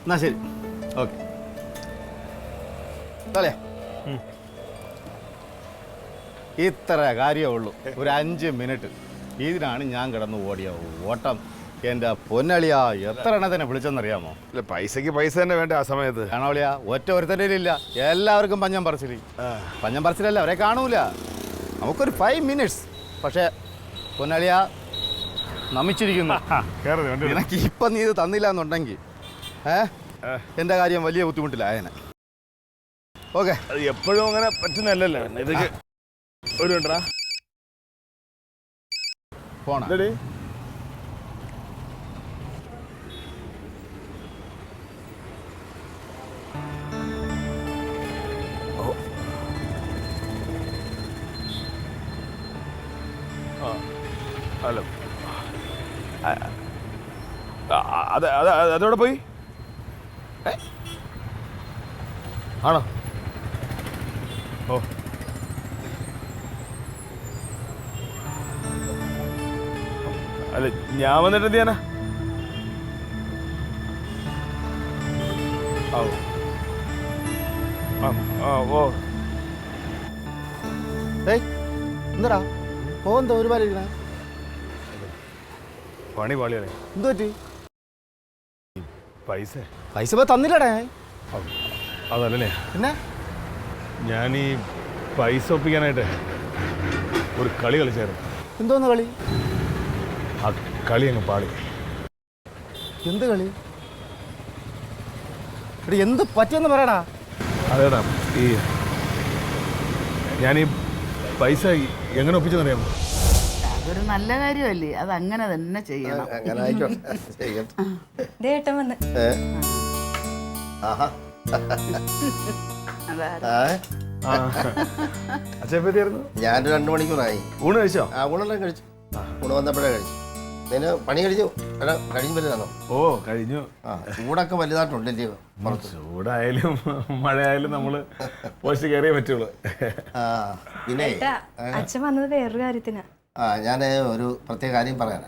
എന്നാ ശരി, ഓക്കെ. തലേ ഇത്ര കാര്യമേ ഉള്ളൂ, ഒരു 5 മിനിറ്റ്. ഇതിനാണ് ഞാൻ കിടന്ന് ഓടിയ ഓട്ടം. എൻ്റെ പൊന്നളിയാ, എത്ര എണ്ണത്തിനെ വിളിച്ചെന്നറിയാമോ? അല്ല, പൈസക്ക് പൈസ തന്നെ വേണ്ട ആ സമയത്ത്. കാണോളിയാ, ഒറ്റ ഒരുത്തരില്ല, എല്ലാവർക്കും പഞ്ഞം പറച്ചില്. പഞ്ഞം പറച്ചിലല്ല, അവരെ കാണൂല. നമുക്കൊരു 5 മിനിറ്റ്സ്. പക്ഷേ പൊന്നളിയാ നമിച്ചിരിക്കുന്നു. എനിക്ക് ഇപ്പം നീ ഇത് തന്നില്ല എന്നുണ്ടെങ്കിൽ എൻ്റെ കാര്യം വലിയ ബുദ്ധിമുട്ടിലായനെ. ഓക്കെ, അത് എപ്പോഴും അങ്ങനെ പറ്റുന്നല്ലോ. ഇതൊക്കെ ഒരു മിനിറ്റാ പോണ. ഹലോ, അതോടെ പോയി ആണോ? ഓ, അല്ല ഞാൻ വന്നിട്ട് എന്ത് ചെയ്യാനാ? ഓ എന്താടാ പോന്തോ ഒരുപാട് പണി പാളിയാണേ. എന്തു പറ്റി? പൈസ പൈസ പോയി തന്നില്ലടേ. അതല്ലേ, പിന്നെ ഞാൻ ഈ പൈസ ഒപ്പിക്കാനായിട്ട് ഒരു കളി കളിച്ചായിരുന്നു. എന്തോന്ന് കളി? ആ കളി അങ്ങ് പാളി. എന്ത് കളി? എടി എന്ത് പറ്റിയെന്ന് പറയടാ. അതേടാ, ഈ ഞാൻ ഈ പൈസ എങ്ങനെ ഒപ്പിച്ചെന്നറിയാമോ? അതൊരു നല്ല കാര്യമല്ലേ, അത് അങ്ങനെ തന്നെ ചെയ്യണം. അച്ഛപ്പറ്റിയായിരുന്നു. ഞാൻ 2 മണിക്കൂറായി. ഊണ് കഴിച്ചോ? ആ, ഊണെല്ലാം കഴിച്ചു. ഊണ് വന്നപ്പോഴേ കഴിച്ചു. നിന്നെ പണി കഴിച്ചു? കഴിഞ്ഞു വലുതാണോ? ഓ, കഴിഞ്ഞു. ആ, ചൂടൊക്കെ വലുതായിട്ടുണ്ടല്ലേ? ചൂടായാലും മഴയായാലും നമ്മള് പോസ്റ്റ് കയറിയേ പറ്റുള്ളൂ. ആ, പിന്നെ അച്ഛൻ വന്നത് വേറൊരു കാര്യത്തിനാ. ഞാൻ ഒരു പ്രത്യേക കാര്യം പറയാനാ.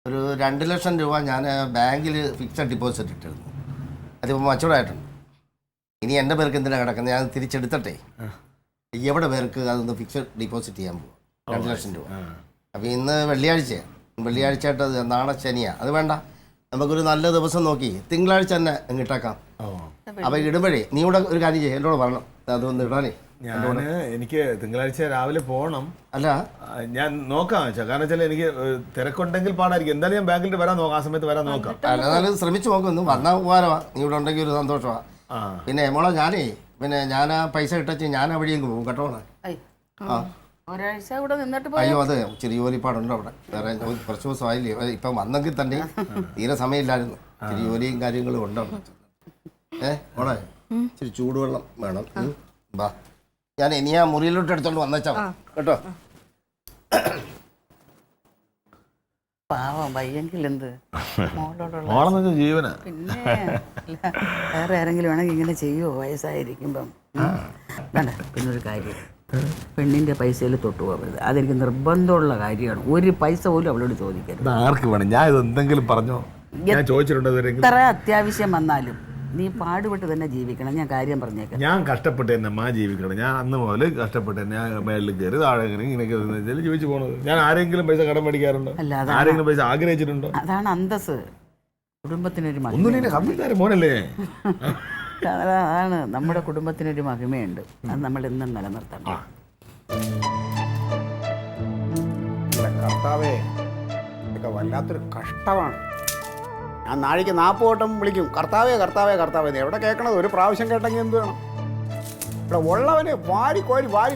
ഒരു 2 ലക്ഷം രൂപ ഞാൻ ബാങ്കിൽ ഫിക്സഡ് ഡിപ്പോസിറ്റ് ഇട്ടിരുന്നു. അതിപ്പോൾ മച്ചൂടായിട്ടുണ്ട്. ഇനി എൻ്റെ പേർക്ക് എന്തിനാണ് കിടക്കുന്നത്? ഞാൻ തിരിച്ചെടുത്തട്ടെ. എവിടെ പേർക്ക് അതൊന്ന് ഫിക്സഡ് ഡിപ്പോസിറ്റ് ചെയ്യാൻ പോകും 2 ലക്ഷം രൂപ. അപ്പോൾ ഇന്ന് വെള്ളിയാഴ്ചയായിട്ട് അത് നാളെ ശനിയാണ്. അത് വേണ്ട, നമുക്കൊരു നല്ല ദിവസം നോക്കി തിങ്കളാഴ്ച തന്നെ ഇട്ടേക്കാം. അപ്പോൾ ഇടുമ്പോഴേ നീ ഇവിടെ ഒരു കാര്യം ചെയ്യും, എന്നോട് പറയണം അതൊന്ന് ഇടാനേ. എനിക്ക് തിങ്കളാഴ്ച രാവിലെ പോകണം. അല്ല, ഞാൻ നോക്കാം വെച്ചാൽ, കാരണം വെച്ചാൽ എനിക്ക് തിരക്കുണ്ടെങ്കിൽ പാടായിരിക്കും. എന്തായാലും ഞാൻ ബാങ്കിൽ വരാൻ നോക്കാം, ആ സമയത്ത് വരാൻ നോക്കാം. അല്ല, ശ്രമിച്ചു നോക്കുന്നു. വന്നാൽ ഉപകാരമാണ്, നീ ഇവിടെ ഉണ്ടെങ്കിൽ ഒരു സന്തോഷമാണ്. പിന്നെ മോളെ ഞാൻ ആ പൈസ ഇട്ടച്ച് ഞാൻ അവിടെയും പോകും കേട്ടോ. ആ, ഒരാഴ്ച കൂടെ നിന്നിട്ട് അയ്യോ, അത് ഇച്ചിരി ജോലിപ്പാടുണ്ട് അവിടെ. വേറെ കുറച്ച് ദിവസമായില്ലേ ഇപ്പം വന്നെങ്കിൽ തന്നെ തീരെ സമയമില്ലായിരുന്നു. ഇച്ചിരി ജോലിയും കാര്യങ്ങളും ഉണ്ട് അവിടെ. മോളെ ഇച്ചിരി ചൂടുവെള്ളം വേണം. ബാ, ഞാൻ ഇനി ആ മുറിയിലോട്ട് എടുത്തോണ്ട് വന്നേച്ചാ കേട്ടോ. പാവം വയ്യെങ്കിൽ എന്ത് മോളെന്ന് ജീവന. പിന്നെ വേറെ ആരെങ്കിലും വേണമെങ്കിൽ ഇങ്ങനെ ചെയ്യുമോ വയസ്സായിരിക്കുമ്പം? വേണ്ട. പിന്നൊരു കാര്യം, പെണ്ണിന്റെ പൈസയിൽ തൊട്ടു പോകരുത്. അതെനിക്ക് നിർബന്ധമുള്ള കാര്യമാണ്. ഒരു പൈസ പോലും അവളോട് ചോദിക്കരുത്. ആർക്ക് വേണം? ഞാൻ ഇത് എന്തെങ്കിലും പറഞ്ഞോ? ഞാൻ ചോദിച്ചിട്ടുണ്ടോ? എത്ര അത്യാവശ്യം വന്നാലും നീ പാടുപെട്ട് തന്നെ ജീവിക്കണം. ഞാൻ കാര്യം പറഞ്ഞേക്കാം. ഞാൻ കഷ്ടപ്പെട്ട് തന്നെ ജീവിക്കണം. ഞാൻ അന്ന് മുതൽ കഷ്ടപ്പെട്ട് തന്നെ മേളിൽ കയറി താഴെ ഇങ്ങനെയൊക്കെ ജീവിച്ചു പോണത്. ഞാൻ ആരെങ്കിലും പൈസ കടം മേടിക്കാറുണ്ടോ? ആരെങ്കിലും പൈസ ആഗ്രഹിച്ചിട്ടുണ്ടോ? അതാണ് അന്തസ്. കുടുംബത്തിനൊരു മഹിമ മോനല്ലേ? അതാണ് നമ്മുടെ കുടുംബത്തിനൊരു മഹിമയുണ്ട്. അത് നമ്മൾ എന്നും നിലനിർത്തണം. കർത്താവേ, ഇതൊക്കെ വല്ലാത്തൊരു കഷ്ടമാണ്. ഞാൻ നാഴിക്ക് 40 വട്ടം വിളിക്കും, കർത്താവേ കർത്താവേ കർത്താവേ. എവിടെ കേൾക്കണത്? ഒരു പ്രാവശ്യം കേട്ടെങ്കിൽ എന്ത് വേണം? ഇവിടെ ഉള്ളവന് വാരി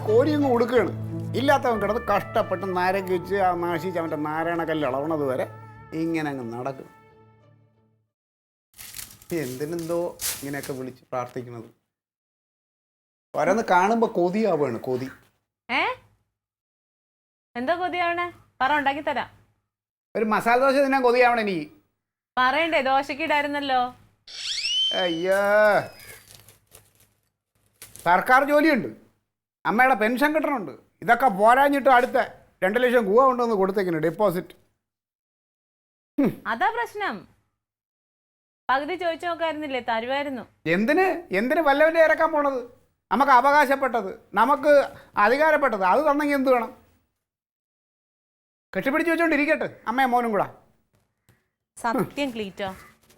കോരി അങ്ങ് കൊടുക്കുകയാണ്. ഇല്ലാത്തവൻ കിടന്ന് കഷ്ടപ്പെട്ട് നരകിച്ച് ആ നാശിച്ച് അവൻ്റെ നാരായണക്കല്ല് ഇളവണത് വരെ ഇങ്ങനെ അങ്ങ് നടക്കും. എന്തിനെന്തോ ഇങ്ങനെയൊക്കെ വിളിച്ച് പ്രാർത്ഥിക്കണത്? ഓരോന്ന് കാണുമ്പോൾ കൊതിയാവാണ്. കൊതി. എന്താ കൊതിയാവണേ? പറ, ഉണ്ടാക്കി തരാം. ഒരു മസാല ദോശ തിന്നാൻ കൊതിയാവണം എനിക്ക്. പറയണ്ടേ, ദോശക്ക് ഇടായിരുന്നല്ലോ. അയ്യോ, സർക്കാർ ജോലിയുണ്ട്, അമ്മയുടെ പെൻഷൻ കിട്ടണുണ്ട്. ഇതൊക്കെ പോരാഞ്ഞിട്ട് അടുത്ത 2 ലക്ഷം രൂപ കൊണ്ടുവന്ന് കൊടുത്തേക്കുന്നു ഡെപ്പോസിറ്റ്. അതാ പ്രശ്നം. പകുതി ചോദിച്ചു നോക്കായിരുന്നില്ലേ? തരുമായിരുന്നു. എന്തിന് വല്ലവൻ്റെ ഇറക്കാൻ പോണത്? നമുക്ക് അവകാശപ്പെട്ടത്, നമുക്ക് അധികാരപ്പെട്ടത്, അത് തന്നെങ്കിൽ എന്ത് വേണം? കെട്ടിപ്പിടിച്ച് വെച്ചോണ്ടിരിക്കട്ടെ അമ്മയും മോനും കൂടെ. സത്യം ക്ലീറ്റോ,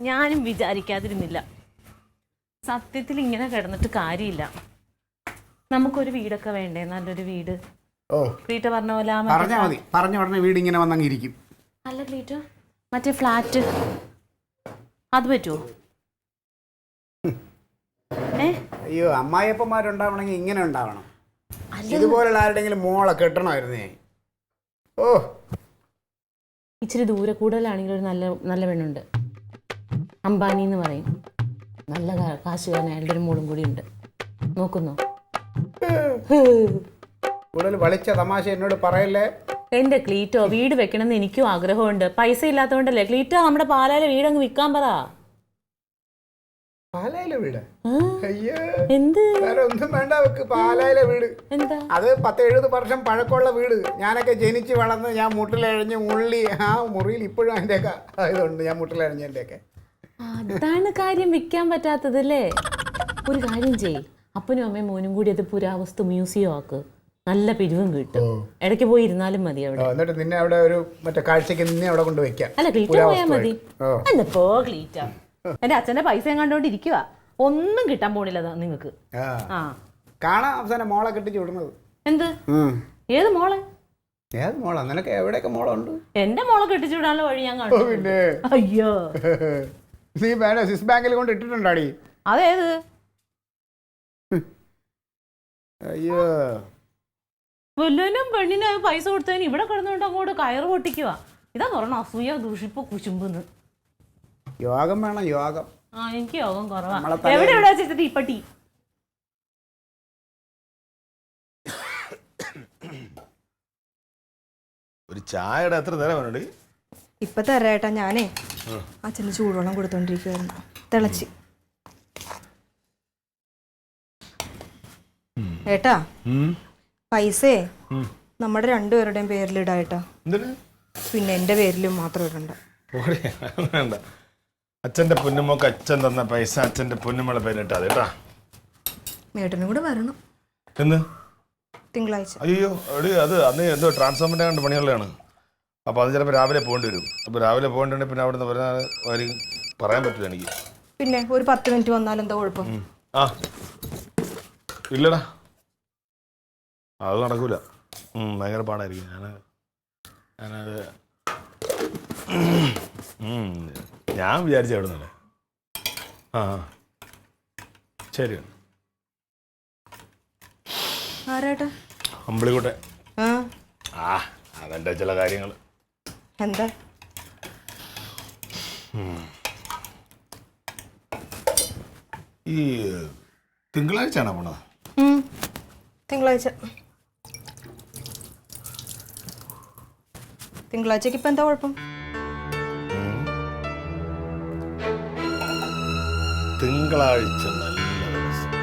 ഞാനും വിചാരിക്കാതിരുന്നില്ല. സത്യത്തിൽ ഇങ്ങനെ കിടന്നിട്ട് കാര്യമില്ല. നമുക്കൊരു വീടൊക്കെ വേണ്ടേ? നല്ലൊരു വീട്. ഓ ക്ലീറ്റോ പറഞ്ഞ പോലെ പറഞ്ഞാൽ മതി. പറഞ്ഞ ഉടനെ വീട് ഇങ്ങനെ വന്നങ്ങിരിക്കും. അല്ല ക്ലീറ്റോ, മറ്റേ ഫ്ലാറ്റ് അത് പറ്റുമോ? അയ്യോ, അമ്മായിയപ്പന്മാരുണ്ടാവണമെങ്കിൽ ഇങ്ങനെ ഉണ്ടാവണം. ഇതുപോലുള്ള ആരുടെങ്കിലും മോളെ കെട്ടണമായിരുന്നേ. ഓ, ഇച്ചിരി ദൂരെ കൂടുതലാണെങ്കിൽ ഒരു നല്ല പെണ്ണുണ്ട്, അംബാനി എന്ന് പറയും. നല്ല കാശുകാരൻ, അയാളുടെ ഒരു മോളും കൂടി ഉണ്ട്. നോക്കുന്നോ? കൂടുതൽ വളിച്ച തമാശ എന്നോട് പറയല്ലേ. എന്റെ ക്ലീറ്റോ, വീട് വെക്കണമെന്ന് എനിക്കും ആഗ്രഹമുണ്ട്. പൈസ ഇല്ലാത്തതുകൊണ്ടല്ലേ ക്ലീറ്റോ. നമ്മുടെ പാലായിലെ വീട് അങ്ങ് വിൽക്കാൻ പറ. പാലായിലെ വീട്? അയ്യോ, എന്ത്? വേറെ ഒന്നും വേണ്ട വെക്ക്. പാലായിലെ വീട് എന്താ? അത് 10-70 വർഷം പഴക്കമുള്ള വീട്. ഞാനൊക്കെ ജനിച്ച് വളർന്ന് ഞാൻ മുട്ടിലഴിഞ്ഞ് ഉള്ളി ആ മുറിയിൽ ഇപ്പോഴും അതിൻ്റെയൊക്കെ ഇതുണ്ട്. ഞാൻ മുട്ടിലഴിഞ്ഞതിൻ്റെയൊക്കെ. അതാണ് കാര്യം, വിൽക്കാൻ പറ്റാത്തത് അല്ലേ? ഒരു കാര്യം ചെയ്യ്, അപ്പനും അമ്മയും മോനും കൂടി അത് പുരാവസ്തു മ്യൂസിയം ആക്ക്. നല്ല പിരിവും കിട്ടും. ഇടയ്ക്ക് പോയി ഇരുന്നാലും മതി അവിടെ. എന്നിട്ട് നിന്നെ അവിടെ ഒരു മറ്റേ കാഴ്ചക്ക് നിന്നെ അവിടെ കൊണ്ട് വെക്കാം. അല്ല ക്ലീറ്റോ പോയാൽ മതി. അല്ല പോ ക്ലീറ്റോ, എന്റെ അച്ഛന്റെ പൈസ കണ്ടോണ്ടിരിക്കുക. ഒന്നും കിട്ടാൻ പോണില്ല നിങ്ങക്ക്. കാണാം അവസാനം മോളെ കെട്ടിച്ച് വിടുന്നത്. എന്ത്? ഏത് മോളെ? ഏത് മോളാ? നിനക്ക് എവിടെയൊക്കെ മോളുണ്ട്? എന്റെ മോളെ കെട്ടിച്ചു വിടാനുള്ള വഴി ഞാൻ കണ്ടു. പിന്നെ അയ്യോ, നീ വേണ്ട സ്വിസ് ബാങ്കിൽ കൊണ്ട് ഇട്ടിട്ടുണ്ടാടി. അതേത്? അയ്യോ, വല്ലനും പെണ്ണിന് പൈസ കൊടുത്തതിന് ഇവിടെ കിടന്നുകൊണ്ട് അങ്ങോട്ട് കയറ് പൊട്ടിക്കുക. ഇതാ പറഞ്ഞ അസൂയ, ദൂഷിപ്പ്, കുശുമ്പെന്ന്. യോഗം വേണം, യോഗം. എനിക്ക് യോഗം കുറവാ. എവിടെ എവിടെ വെച്ചിട്ട് തീപ്പട്ടി? ഒരു ചായയുടെ എത്ര നേരം വേണ്ടി? ഇപ്പൊ തരാട്ടാ. ഞാനേ അച്ഛന് ചൂടുവെള്ളം കൊടുത്തോണ്ടിരിക്കുവായിരുന്നു. തിളച്ച്. ഏട്ടാ, പൈസേ നമ്മുടെ രണ്ടുപേരുടെയും പേരിലിടാട്ടാ. പിന്നെ എന്റെ പേരിലും മാത്രം ഇടണ്ട. വേണ്ട, അച്ഛന്റെ പൊന്നുമോക്ക് അച്ഛൻ തന്ന പൈസ അച്ഛന്റെ പൊന്നുമോളെ പേരിട്ടാ കേട്ടാ. മേട്ടനും കൂടെ വരണം എന്ന്? തിങ്കളാഴ്ച. അയ്യോ എടി, അത് അന്ന് എന്തോ ട്രാൻസ്ഫോർമറിന്റെ കണ്ട് പണിയുള്ളതാണ്. അപ്പോൾ അത് ചിലപ്പോൾ രാവിലെ പോകേണ്ടി വരും. അപ്പോൾ രാവിലെ പോകേണ്ടി പിന്നെ അവിടെ നിന്ന് വരുന്ന കാര്യം പറയാൻ പറ്റില്ല എനിക്ക്. പിന്നെ ഒരു 10 മിനിറ്റ് വന്നാൽ എന്താ കുഴപ്പം? ആ ഇല്ലടാ, അത് നടക്കൂല. ഭയങ്കര പാടായിരിക്കും. ഞാനത് ഞാൻ വിചാരിച്ച അവിടെ നിന്നല്ലേ. ആ ശരി. ആരാട്ടാ? അമ്പിളിക്കോട്ടെ. അതെൻ്റെ ചില കാര്യങ്ങൾ. എന്താ? ഈ തിങ്കളാഴ്ചയാണോ പോണത്? തിങ്കളാഴ്ച. തിങ്കളാഴ്ചക്ക് ഇപ്പൊ എന്താ കുഴപ്പം? തിങ്കളാഴ്ച നല്ല ദിവസം.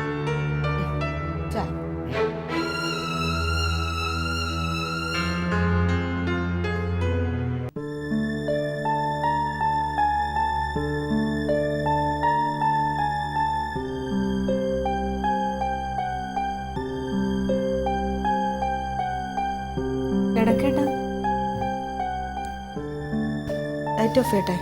ഇടക്കേട്ടാ, ലൈറ്റ് ഓഫ് ചെയ്യട്ടെ?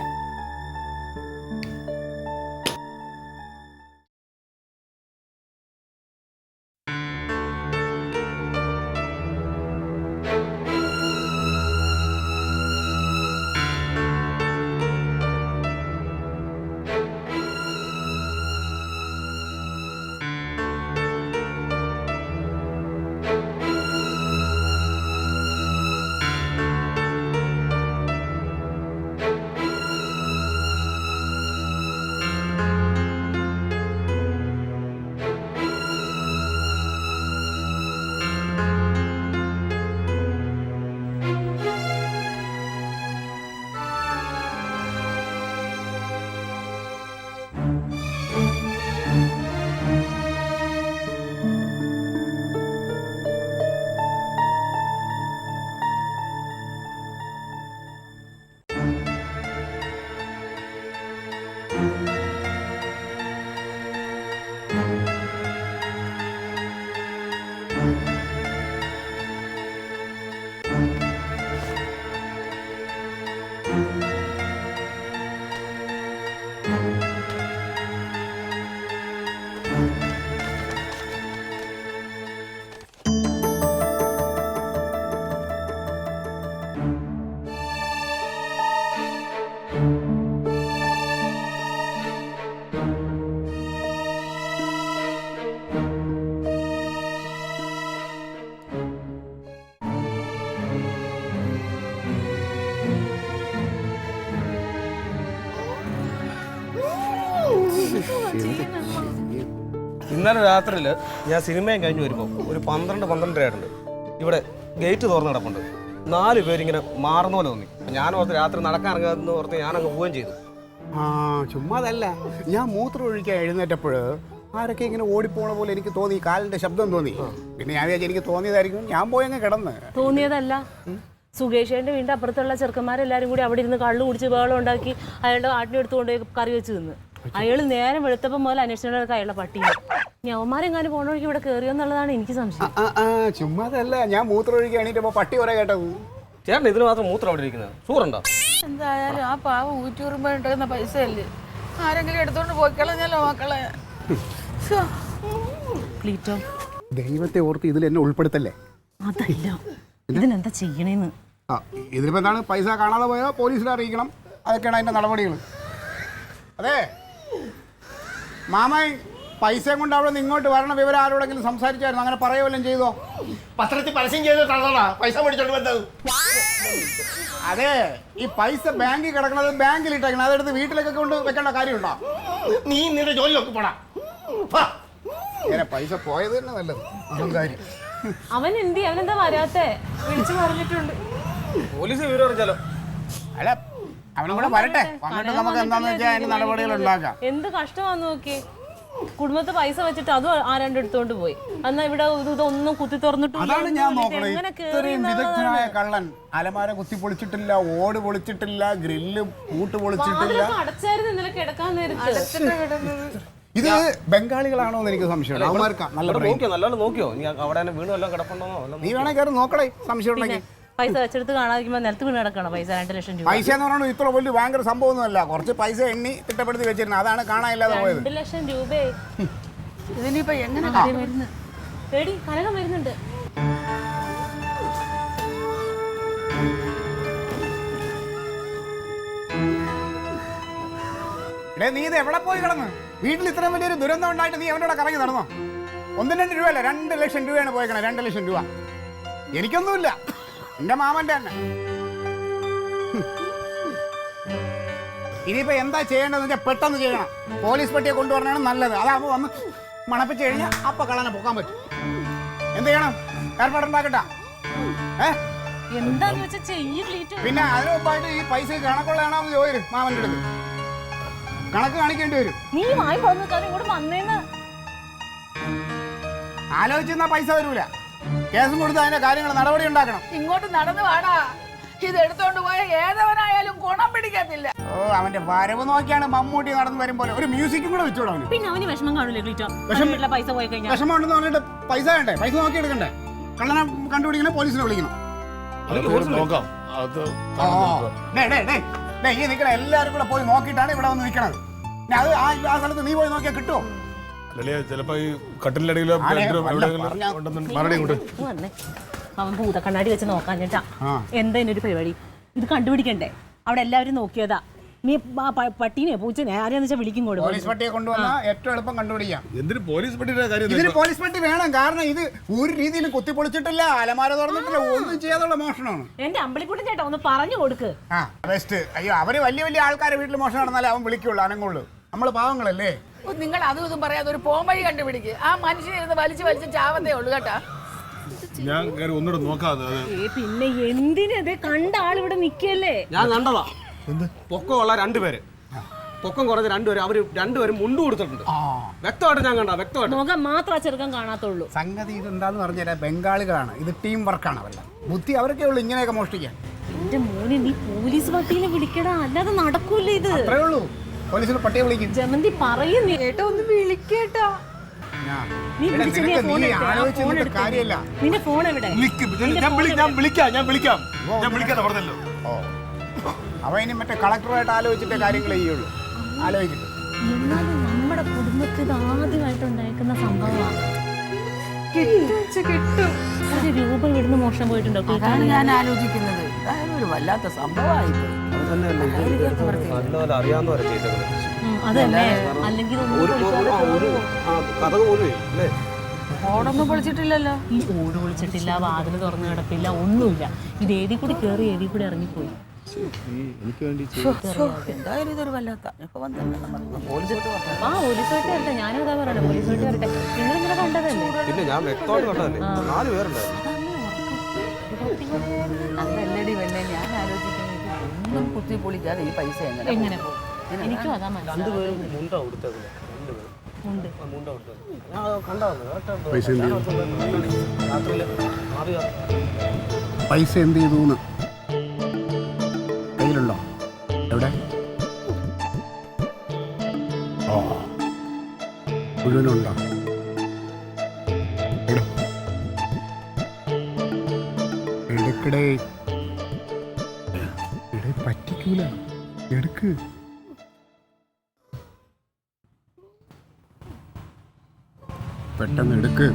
ഇന്നലെ രാത്രിയിൽ ഞാൻ സിനിമയും കഴിഞ്ഞ് വരുമ്പോൾ ഒരു 12-12 ആയിട്ടുണ്ട്. ഇവിടെ ഗേറ്റ് തുറന്ന് കിടപ്പുണ്ട്. 4 പേരിങ്ങനെ മാറുന്ന പോലെ തോന്നി. ഞാൻ ഓർത്ത് രാത്രി നടക്കാൻ ഇറങ്ങാമെന്ന് ഓർത്ത് ഞാൻ അങ്ങ് പോവുകയും ചെയ്തു. ചുമ്മാതല്ല, ഞാൻ മൂത്രം ഒഴിക്കാൻ എഴുന്നേറ്റപ്പോൾ ആരൊക്കെ ഇങ്ങനെ ഓടിപ്പോണ പോലെ എനിക്ക് തോന്നി, കാലിന്റെ ശബ്ദം തോന്നി. പിന്നെ ഞാൻ വിചാരിച്ചു എനിക്ക് തോന്നിയതായിരിക്കും, ഞാൻ പോയി അങ്ങ് കിടന്ന്. തോന്നിയതല്ല, സുകേഷേന്റെ വീടിന്റെ അപ്പുറത്തുള്ള ചെറുക്കന്മാരെല്ലാരും കൂടി അവിടെ ഇരുന്ന് കള്ളു കുടിച്ച് ബഹളം ഉണ്ടാക്കി അയാളുടെ ആട്ടിനെ എടുത്തുകൊണ്ട് കറി വെച്ച് തിന്ന്. അയാൾ നേരം വെളുത്തപ്പം മുതൽ അന്വേഷണങ്ങൾക്ക് അയാളുടെ പട്ടിയെ ഞവന്മാരെങ്ങാനും പോണ വഴിക്ക് ഇവിടെ കയറിയോന്നുള്ളതാണ് എനിക്ക് സംശയം. ചുമ്മാതല്ല, ഞാൻ മൂത്രം ഒഴിക്കാൻ എണീറ്റപ്പോ പട്ടി കുറെ കേട്ടത്. ചേട്ടൻ ഇതിന് മാത്രം മൂത്രം അവിടെ ഇരിക്കുന്നത് സൂറുണ്ടോ? എന്തായാലും ആ പാവം ഊറ്റൂറുമ്പോ ഉണ്ടാകുന്ന പൈസ അല്ലേ, ആരെങ്കിലും എടുത്തോണ്ട് പോയിക്കളഞ്ഞല്ലോ മക്കളെ. ക്ലീറ്റോ, ദൈവത്തെ ഓർത്ത് ഇതിൽ എന്നെ ഉൾപ്പെടുത്തല്ലേ. അതല്ല, ഇതിനെന്താ ചെയ്യണേന്ന്. ഇതിലിപ്പോ എന്താണ്, പൈസ കാണാതെ പോയാൽ പോലീസിനെ അറിയിക്കണം, അതൊക്കെയാണ് അതിന്റെ നടപടികൾ. അതെ മാമായി, പൈസയും കൊണ്ട് അവിടെ നിന്ന് ഇങ്ങോട്ട് വരണ വിവരം ആരോടെങ്കിലും സംസാരിച്ചായിരുന്നു? അങ്ങനെ പറയുവല്ലോ ചെയ്തോ? പത്രത്തിൽ പരസ്യം ചെയ്തിട്ടാണോ പൈസ മേടിച്ചോണ്ട് വന്നത്? അതെ, ഈ പൈസ ബാങ്കിൽ കിടക്കണത് ബാങ്കിൽ ഇട്ടേക്കണം, അതെടുത്ത് വീട്ടിലൊക്കെ കൊണ്ട് വെക്കേണ്ട കാര്യമുണ്ടോ? നീ നിന്റെ ജോലി നോക്കി പോടാ. ഇങ്ങനെ പൈസ പോയത് തന്നെ നല്ലത്. അതും കാര്യം. അവൻ എന്തി, അവനെന്താ വരാത്തെ? വിളിച്ചു പറഞ്ഞിട്ടുണ്ട്. പോലീസ് വിവരം അറിഞ്ഞാലോ? അല്ല, അവനും കൂടെ വരട്ടെ, വന്നിട്ട് നമുക്ക് എന്താന്ന് വെച്ചാൽ അതിന്റെ നടപടികൾ ഉണ്ടാക്കാം. എന്ത് കഷ്ടമാന്ന് നോക്കി, കുടുംബത്ത് പൈസ വെച്ചിട്ട് അതും ആരാണ്ട് എടുത്തോണ്ട് പോയി. എന്നാ ഇവിടെ ഇതൊന്നും കുത്തി തുറന്നിട്ട് അതാണ് ഞാൻ നോക്കണത്. ഇത്രയും വിദഗ്ധനായ കള്ളൻ അലമാര കുത്തി പൊളിച്ചിട്ടില്ല, ഓട് പൊളിച്ചിട്ടില്ല, ഗ്രില്ല് പൂട്ട് പൊളിച്ചിട്ടില്ല. അടച്ചായിരുന്നു ഇന്നലെ കിടക്കാൻ നേരത്ത്. ഇത് ബംഗാളികളാണോ എന്ന് എനിക്ക് സംശയമുണ്ട്. അവന്മാർക്ക് നല്ലോണം നോക്കിയോ? നീ അവിടെ വീണ് വല്ലതും കിടപ്പുണ്ടോ? നീ വേണേ കയറി നോക്കണേ, സംശയം ഉണ്ടെങ്കിൽ. പൈസ വെച്ചെടുത്ത് കാണാതിരിക്കുമ്പോ നിലത്ത് വീണ് കിടക്കണം പൈസ. 2 ലക്ഷം രൂപ. പൈസ എന്ന് പറയുന്നത് ഇത്ര വലിയ ഭയങ്കര സംഭവമൊന്നുമല്ല, കുറച്ച് പൈസ എണ്ണി തിട്ടപ്പെടുത്തി വെച്ചിരുന്നു, അതാണ് കാണാനില്ലാതെ പോയത്. 2 ലക്ഷം രൂപയെ ഇതിനിപ്പോ എങ്ങനെ വരുന്നു? പേടി, കനകം വരുന്നുണ്ട്. നീ ഇത് എവിടെ പോയി കിടന്ന്? വീട്ടിൽ ഇത്രയും വലിയൊരു ദുരന്തം ഉണ്ടായിട്ട് നീ അവനോട് കറങ്ങി നടന്നോ? 1-2 രൂപയല്ല, 2 ലക്ഷം രൂപയാണ് പോയേക്കണേ. 2 ലക്ഷം രൂപ എനിക്കൊന്നുമില്ല, എന്റെ മാമന്റെ തന്നെ. ഇനിയിപ്പോ എന്താ ചെയ്യേണ്ടതെന്ന് വെച്ചാൽ പെട്ടെന്ന് ചെയ്യണം. പോലീസ് പട്ടിയെ കൊണ്ടുവരണതാണ് നല്ലത്. അതാകുമ്പോൾ വന്ന് മണപ്പിച്ച് കഴിഞ്ഞാൽ അപ്പൊ കളനെ പൊക്കാൻ പറ്റും. എന്ത് ചെയ്യണം? ഏർപ്പാടുണ്ടാക്കട്ടാ? എന്താന്ന് വെച്ചാ ചെയ്യ് ക്ലീറ്റോ. പിന്നെ അതിന് മുമ്പായിട്ട് ഈ പൈസ കണക്കുള്ളതാണോ ചോദിരും മാമന്റെ അടുത്ത്. കണക്ക് കാണിക്കേണ്ടി വരും. നീ വായി പറഞ്ഞാൽ ഇങ്ങോട്ട് വന്നേന്ന് ആലോചിച്ചാ പൈസ വരൂല. കേസും കൊടുത്ത് അതിന്റെ കാര്യങ്ങൾ നടപടി ഉണ്ടാക്കണം. ഇങ്ങോട്ട് നടന്നു വാടാ, ഇത് എടുത്തോണ്ട് പോയ ഏതവനായാലും ഗുണം പിടിക്കത്തില്ല. ഓ, അവന്റെ വരവ് നോക്കിയാണ് മമ്മൂട്ടി നടന്നു വരും പോലെ. ഒരു മ്യൂസിക്കും കൂടെ വെച്ചോളൂ അവന്. പിന്നെ അവന് വിഷമം കാണൂലേ ക്ലീറ്റോ? പൈസ പോയി കഴിഞ്ഞാൽ വിഷമം ഉണ്ടെന്ന് പറഞ്ഞിട്ട് പൈസ വേണ്ടേ? പൈസ നോക്കി എടുക്കണ്ടേ? കള്ളനെ കണ്ടുപിടിക്കണേ, പോലീസിനെ വിളിക്കണം. നോക്കാം. അത് ഈ നിൽക്കണ എല്ലാവരും കൂടെ പോയി നോക്കിയിട്ടാണ് ഇവിടെ വന്ന് നിൽക്കണത്. അത് ആ സ്ഥലത്ത് നീ പോയി നോക്കിയാൽ കിട്ടുമോ? ചിലപ്പോ ഈ കട്ടിലടിയിലോ അവൻ ഭൂതക്കണ്ണാടി വെച്ച് നോക്കാൻ ചേട്ടാ. എന്താ ഇതിനൊരു പരിപാടി? ഇത് കണ്ടുപിടിക്കണ്ടേ? അവിടെ എല്ലാവരും നോക്കിയതാ. നീ പട്ടീനെ പൂച്ചനെ ആരെയാന്ന് വെച്ചാൽ വിളിക്കും. പോലീസ് പട്ടിയെ കൊണ്ടുവന്നാൽ ഏറ്റവും എളുപ്പം കണ്ടുപിടിക്കാം. എന്തിന് പോലീസ് പട്ടിയുടെ കാര്യം? ഇതിന് പോലീസ് പട്ടി വേണം, കാരണം ഇത് ഒരു രീതിയിലും കുത്തിപ്പൊളിച്ചിട്ടില്ല, അലമാര തുറന്നിട്ടില്ല, ഒന്നും ചെയ്യാതുള്ള മോഷണമാണ്. എന്റെ അമ്പലിക്കുട്ടൻ ചേട്ടാ ഒന്ന് പറഞ്ഞു കൊടുക്ക്. ബെസ്റ്റ്. അയ്യോ, അവര് വലിയ വലിയ ആൾക്കാരെ വീട്ടിൽ മോഷണം നടന്നാലേ അവൻ വിളിക്കുള്ളൂ, അനങ്ങുള്ളൂ. നമ്മള് പാവങ്ങളല്ലേ. നിങ്ങൾ അതും ഇതും പറയാതെ ഒരു പോംവഴി കണ്ടുപിടിക്കുക. ആ മനുഷ്യനിരുന്ന് വലിച്ചു ചാവത്തേ ഉള്ളൂ കേട്ടാ. ഞാൻ ഒന്നുകൂടെ നോക്കാതെ. പിന്നെ എന്തിനത്? കണ്ട ആളിവിടെ നിക്കല്ലേ? ഞാൻ കണ്ടതാ. പൊക്കമുള്ള 2 പേര്, പൊക്കം കുറഞ്ഞ 2 പേര്, അവര് 2 പേരും മുണ്ടു കൊടുത്തിട്ടുണ്ട്. വ്യക്തമായിട്ട് ഞാൻ കണ്ട, വ്യക്തമായിട്ട്. മുഖം മാത്രം ചെറുക്കാൻ കാണാത്തുള്ളൂ. സംഗതി ഇതെന്താന്ന് പറഞ്ഞാൽ ബംഗാളികളാണ്, ഇത് ടീം വർക്കാണ്. അവല്ല ബുദ്ധി അവർക്കേ ഉള്ളൂ ഇങ്ങനെയൊക്കെ മോഷ്ടിക്കാൻ. എന്റെ മോനെ, നീ പോലീസ് പട്ടീനെ വിളിക്കടാ, അല്ലാതെ നടക്കൂല ഇത്. അത്രേ ഉള്ളൂ, പോലീസിന് പട്ടിയെ വിളിക്കും. ജമന്തി പറയുന്നേ ഏട്ടാ ഒന്ന് വിളിക്കേട്ടാ. കാര്യമില്ല. നിന്റെ ഫോൺ എവിടെ? ഞാൻ വിളിക്കാം പറഞ്ഞല്ലോ. അവ ഇനി മറ്റേ കളക്ടറുമായിട്ട് ആലോചിച്ചിട്ട് കാര്യങ്ങൾ ചെയ്യുള്ളൂ. ആലോചിച്ചിട്ട് എന്നാലും നമ്മുടെ കുടുംബത്തിൽ ആദ്യമായിട്ട് ഉണ്ടായിരിക്കുന്ന സംഭവമാണ്. കിട്ടും. 1 രൂപ ഇവിടുന്ന് മോഷണം പോയിട്ടുണ്ടോ? അതാണ് ഞാൻ ആലോചിക്കുന്നത്. അതായത് ഒരു വല്ലാത്ത സംഭവമായിപ്പോയി. നല്ലപോലെ അറിയാവുന്നവരെ ചെയ്തത്. അതല്ലേ, അല്ലെങ്കിൽ കഥ പോലും അല്ലേ? ഓടൊന്നും പൊളിച്ചിട്ടില്ലല്ലോ. ഈ ഓട് പൊളിച്ചിട്ടില്ല, വാതിൽ തുറന്നു കിടപ്പില്ല, ഒന്നുമില്ല. ഇത് ഏതി കൂടി കയറി ഏതി കൂടി ഇറങ്ങിപ്പോയി. എനിക്ക് വേണ്ടി എന്തായാലും ഇതൊരു വല്ലാത്ത ഇപ്പൊ വന്നിട്ടുണ്ട് പോലീസ് ആ പോലീസുമായിട്ട് വരട്ടെ, ഞാനും അതാ പറയണേ, പോലീസുമായിട്ട് വരട്ടെ. നിങ്ങൾ ഇങ്ങനെ കണ്ടതല്ലേ? പിന്നെ ഞാൻ വ്യക്തമായിട്ട് കണ്ടതല്ലേ, 4 പേരുണ്ടായിരുന്നു. അതല്ലടി പെണ്ണെ, ഞാൻ ആലോചിക്കുന്നത് ഒന്നും കുത്തി പൊളിക്കാതെ ഈ പൈസ എങ്ങനെ പോകും? എനിക്കും അതാ മനസ്സിലാവും. 2 പേരും മുണ്ട കൊടുത്തത്, 2 പേരും ഉണ്ട്. മുണ്ട കൊടുത്തത് ഞാൻ കണ്ടതാണ്. പൈസ എന്ത് ചെയ്തു? രാത്രിയിൽ പൈസ എന്ത് ചെയ്തു? കയ്യിലുണ്ടോ? എവിടെ? ഓ മുഴുവനുണ്ടോ? എടുക്കടേ, പറ്റിക്കൂല, എടുക്ക്. പെട്ടെന്ന് എടുക്ക്.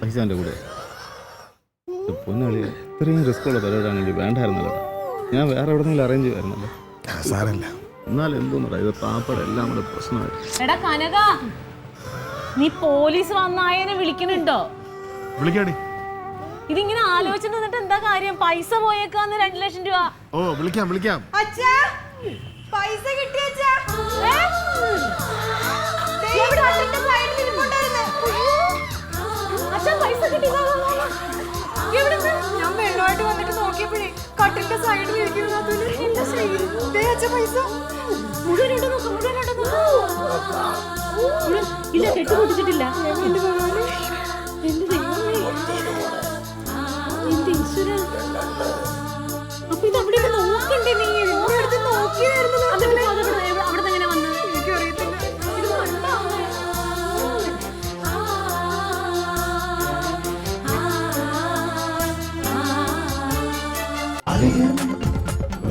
പൈസ എൻ്റെ കൂടെ. പൊന്നാളി, ഇത്രയും റിസ്ക് ഉള്ള പരിപാടിയാണെങ്കിൽ വേണ്ടായിരുന്നല്ലോ. ഞാൻ വേറെ എവിടെന്നെങ്കിലും അറേഞ്ച് ചെയ്യുമായിരുന്നല്ലോ. സാരല്ല. എന്നാലും എന്തോന്ന് ഇത് പാപ്പടം എല്ലാം കൂടെ പ്രശ്നമായി. എടാ കനക, നീ പോലീസ് വന്നായനെ വിളിക്കണുണ്ടോ? വിളിക്കാടി. ഇതിങ്ങനെ ആലോചിച്ചിട്ട് നിന്നിട്ട് എന്താ കാര്യം? പൈസ പോയേക്കാന്ന് 2 ലക്ഷം രൂപ. ഓ വിളിക്കാം വിളിക്കാം. അച്ഛാ പൈസ കിട്ടി അച്ഛാ. എവിടെ? അച്ഛന്റെ സൈഡിൽ ഇരിപ്പുണ്ടായിരുന്നു. അച്ഛൻ പൈസ കിട്ടി. എവിടുന്ന്? ഞാൻ വെള്ളമായിട്ട് വന്നിട്ട് നോക്കിയപ്പോഴേ കട്ടിലിന്റെ സൈഡിൽ ഇരിക്കുന്നത് പൈസ മുഴുവനുണ്ടോ നോക്ക്, മുഴുവനുണ്ടോ നോക്ക്. ഇല്ല, കെട്ട് പൊട്ടിച്ചിട്ടില്ല. എന്റെ ദൈവമേ, എന്റെ ഈശ്വരാ. അപ്പൊ ഇത് അവിടെ നോക്കണ്ടേ? നീ നോക്കിയായിരുന്നു. അവിടെ എങ്ങനെ വന്ന്? എനിക്കറിയത്തില്ല. ഇത് കണ്ടോ?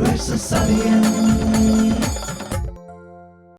Versus Alien.